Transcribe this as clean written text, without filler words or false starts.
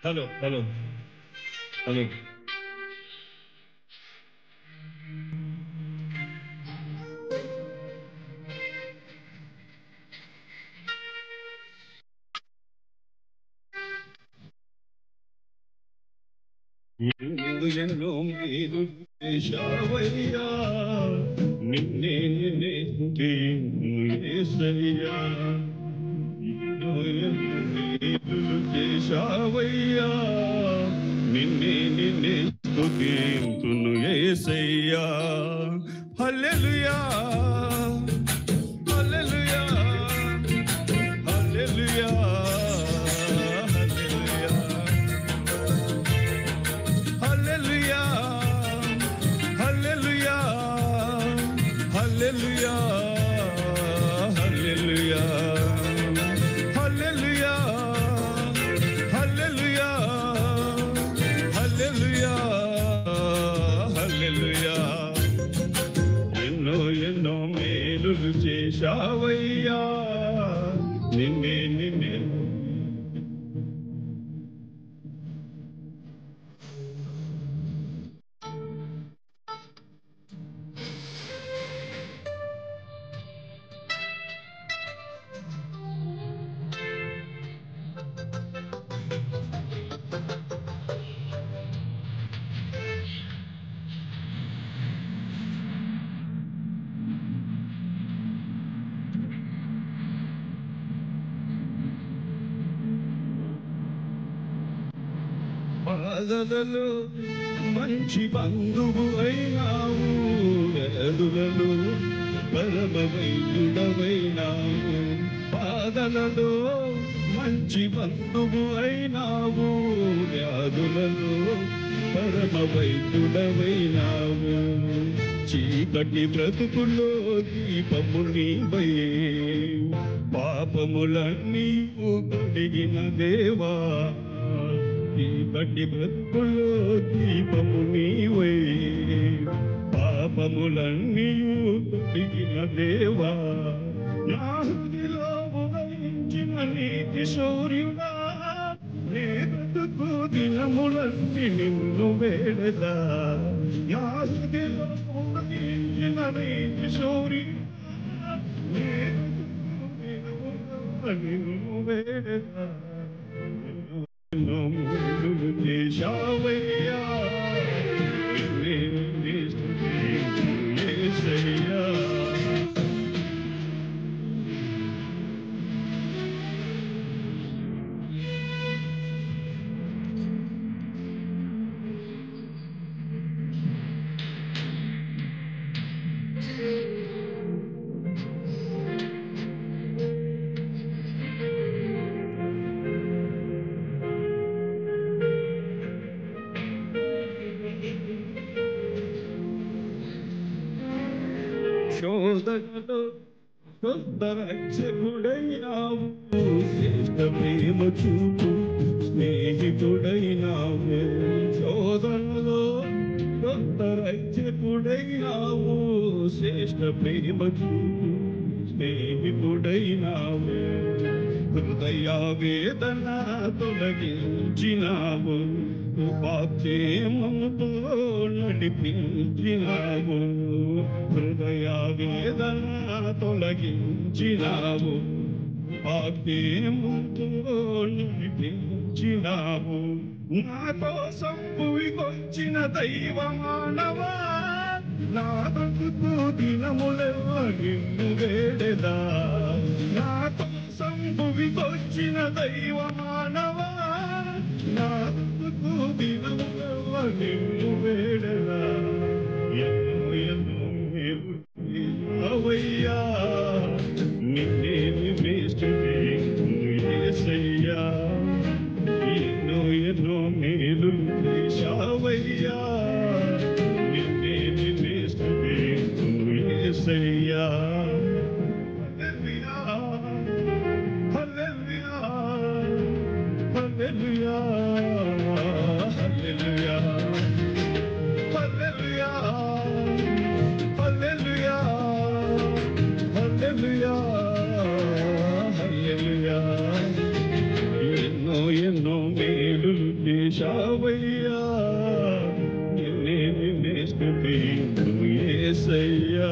Hello hello hello. ఎన్నో మీరు చేశావయ్యా, నిన్నే నిన్నే యేసయ్యా. ఎన్నో ఎన్నో మీరు చేశావయ్యా, నిన్నే నిన్నే స్తుతింతును యేసయ్యా. హల్లెలూయా హల్లెలూయా హల్లెలూయా హల్లెలూయా హల్లెలూయా హల్లెలూయా హల్లెలూయా హల్లెలూయా హల్లెలూయా హల్లెలూయా హల్లెలూయా. ఎన్నో ఎన్నో మేలులు చేశావయ్యా, నిన్నే నిన్నే. బాధలలో మంచి బంధువు అయినావు, వేదులలో పరమ వైద్యుడవైనావు. బాధలలో మంచి బంధువు అయినావు, వ్యాధులలో పరమ వైద్యుడవైనావు. చీకటి బ్రతుకులో దీపము నీవై, పాపములన్నీ కడిగిన దేవా. చీకటి బ్రతుకులో దీపము నీవై, పాపములన్నీ కడిగిన దేవా. నా హృదిలో ఉదయించిన నీతి శౌర్యుడా, నే బ్రతుకు దినములన్నీ నిన్ను వేడదా. నా హృదిలో ఉదయించిన నీతి శౌర్యుడా, నే బ్రతుకు దినములన్నీ నిన్ను వేడదా. ఎన్నో మేలులు చేశావయ్యా, నిన్నే నిన్నే స్తుతింతును యేసయ్యా. శోధనలో కొత్త రక్షకుడైనావు, శ్రేష్ఠ ప్రేమ చూపు స్నేహితుడైనావు. శోధనలో కొత్త రక్షకుడైనావు, శ్రేష్ఠ ప్రేమ చూపు స్నేహితుడైనావు. హృదయ వేదన తొలగించినావు, వాక్యముతో నడిపించినావు. హృదయ వేదన తొలగించినావు, వాక్యముతో నడిపించినావు. నా కోసం భూమికొచ్చిన దైవ మానవా, నా బ్రతుకు దినములలో నిన్ను వేడెదా. నా కోసం భూమికొచ్చిన దైవ మానవా, నా బ్రతుకు దినములలో నిన్ను వేడెదా. ఎన్నో ఎన్నో మేలు చేశావయ్యా, నిన్నే నిన్నే స్తుతింతును యేసయ్యా. ఎన్నో ఎన్నో మేలు చేశావయ్యా, నిన్నే నిన్నే స్తుతింతును యేసయ్యా. హల్లెలూయా హల్లెలూయా హల్లెలూయా హల్లెలూయా హల్లెలూయా హల్లెలూయా హల్లెలూయా. ఎన్నో ఎన్నో మేలులు చేశావయ్యా నిన్నే స్తుతింతును యేసయ్యా